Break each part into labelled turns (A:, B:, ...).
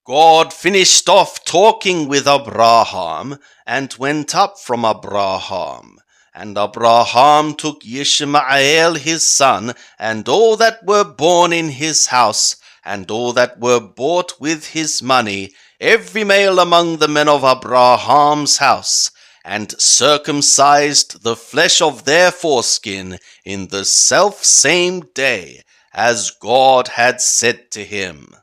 A: God finished off talking with Abraham and went up from Abraham. And Abraham took Ishmael his son, and all that were born in his house, and all that were bought with his money, every male among the men of Abraham's house, and circumcised the flesh of their foreskin in the selfsame day, as God had said to him.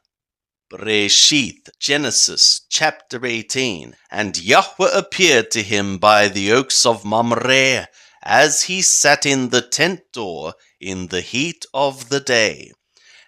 A: Bereshith, Genesis, chapter 18. And Yahweh appeared to him by the oaks of Mamre, as he sat in the tent door in the heat of the day.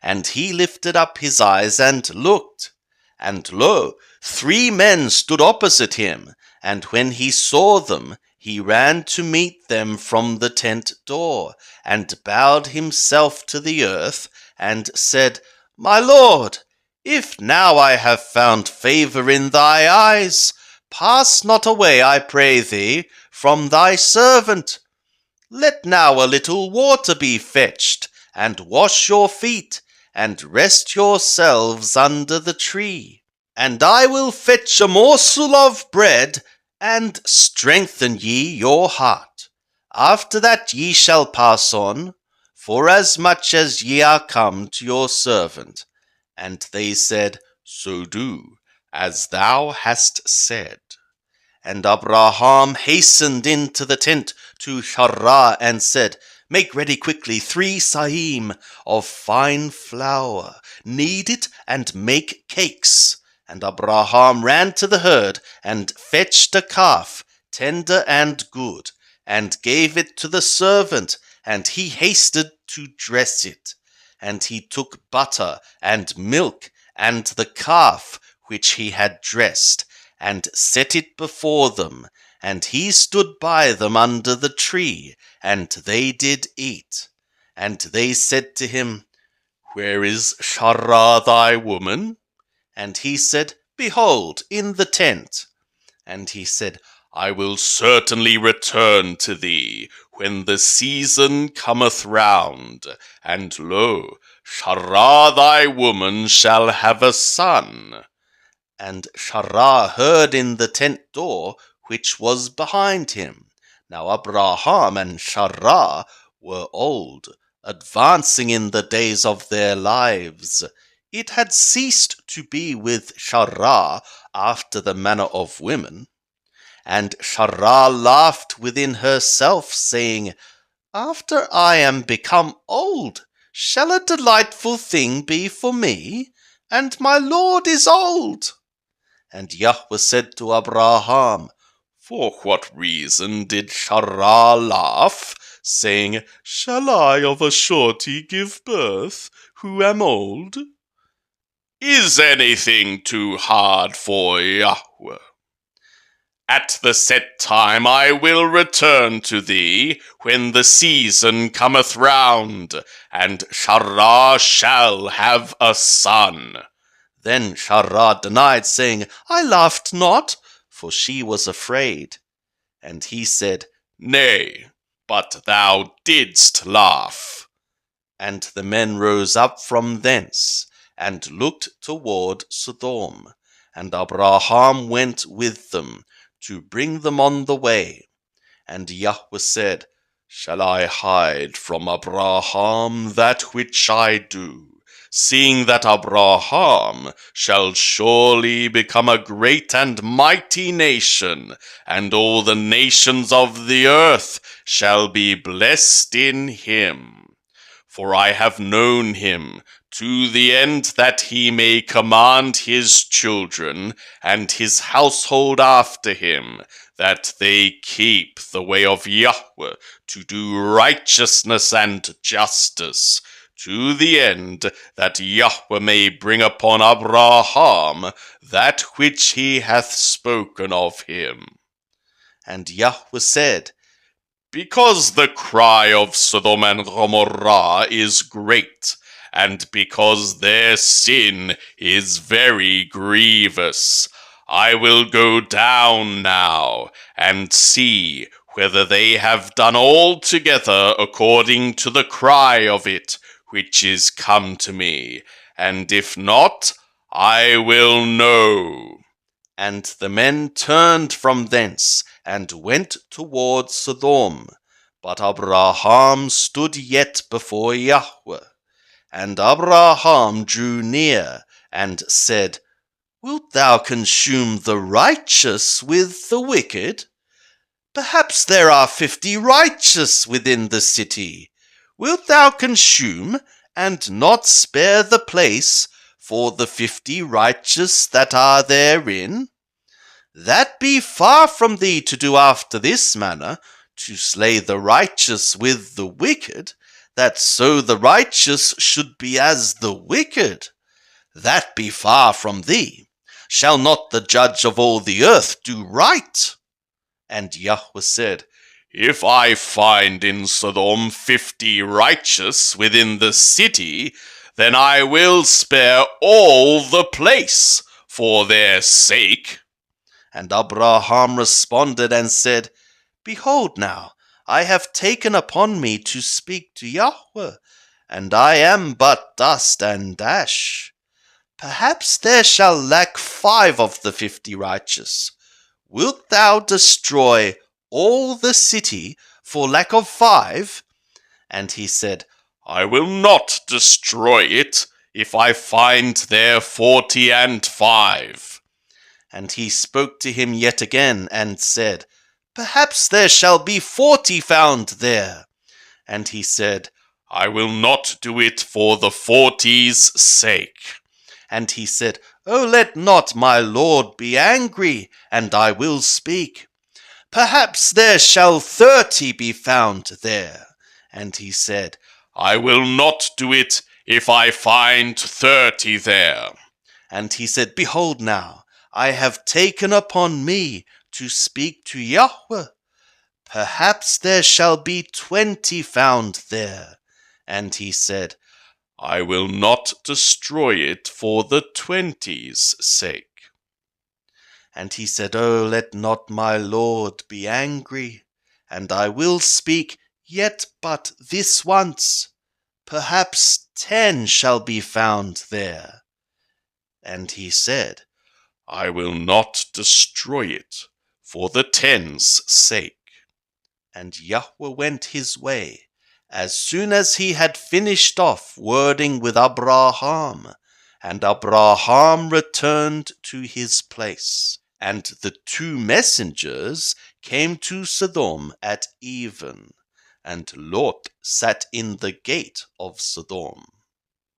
A: And he lifted up his eyes and looked, and lo, 3 men stood opposite him, and when he saw them, he ran to meet them from the tent door, and bowed himself to the earth, and said, My Lord, if now I have found favor in thy eyes, pass not away, I pray thee, from thy servant. Let now a little water be fetched, and wash your feet, and rest yourselves under the tree. And I will fetch a morsel of bread, and strengthen ye your heart. After that ye shall pass on, forasmuch as ye are come to your servant. And they said, So do, as thou hast said. And Abraham hastened into the tent to Sarah and said, Make ready quickly 3 sa'im of fine flour, knead it and make cakes. And Abraham ran to the herd and fetched a calf, tender and good, and gave it to the servant, and he hasted to dress it. And he took butter and milk and the calf which he had dressed, and set it before them. And he stood by them under the tree, and they did eat. And they said to him, Where is Sarah thy woman? And he said, Behold, in the tent. And he said, I will certainly return to thee when the season cometh round, and lo, Sarah thy woman shall have a son. And Sarah heard in the tent door which was behind him. Now Abraham and Sarah were old, advancing in the days of their lives. It had ceased to be with Sarah after the manner of women. And Sarah laughed within herself, saying, After I am become old, shall a delightful thing be for me? And my Lord is old. And Yahweh said to Abraham, For what reason did Sarah laugh, saying, Shall I of a surety give birth, who am old? Is anything too hard for Yahweh? At the set time I will return to thee, when the season cometh round, and Sarah shall have a son. Then Sarah denied, saying, I laughed not, for she was afraid. And he said, Nay, but thou didst laugh. And the men rose up from thence, and looked toward Sodom. And Abraham went with them, to bring them on the way. And Yahweh said, Shall I hide from Abraham that which I do, seeing that Abraham shall surely become a great and mighty nation, and all the nations of the earth shall be blessed in him? For I have known him, to the end that he may command his children and his household after him, that they keep the way of Yahweh to do righteousness and justice, to the end that Yahweh may bring upon Abraham that which he hath spoken of him. And Yahweh said, Because the cry of Sodom and Gomorrah is great, and because their sin is very grievous, I will go down now, and see whether they have done altogether according to the cry of it which is come to me, and if not, I will know. And the men turned from thence, and went towards Sodom. But Abraham stood yet before Yahweh. And Abraham drew near, and said, Wilt thou consume the righteous with the wicked? Perhaps there are 50 righteous within the city. Wilt thou consume, and not spare the place for the 50 righteous that are therein? That be far from thee to do after this manner, to slay the righteous with the wicked, that so the righteous should be as the wicked. That be far from thee. Shall not the judge of all the earth do right? And Yahweh said, If I find in Sodom 50 righteous within the city, then I will spare all the place for their sake. And Abraham responded and said, Behold now, I have taken upon me to speak to Yahweh, and I am but dust and ash. Perhaps there shall lack 5 of the 50 righteous. Wilt thou destroy all the city for lack of 5? And he said, I will not destroy it, if I find there 45. And he spoke to him yet again, and said, Perhaps there shall be 40 found there. And he said, I will not do it for the 40's sake. And he said, Oh, let not my Lord be angry, and I will speak. Perhaps there shall 30 be found there. And he said, I will not do it if I find 30 there. And he said, Behold now, I have taken upon me to speak to Yahweh. Perhaps there shall be 20 found there. And he said, I will not destroy it for the 20's sake. And he said, Oh, let not my Lord be angry, and I will speak yet but this once. Perhaps 10 shall be found there. And he said, I will not destroy it for the 10's sake. And Yahweh went his way, as soon as he had finished off wording with Abraham, and Abraham returned to his place. And the 2 messengers came to Sodom at even, and Lot sat in the gate of Sodom.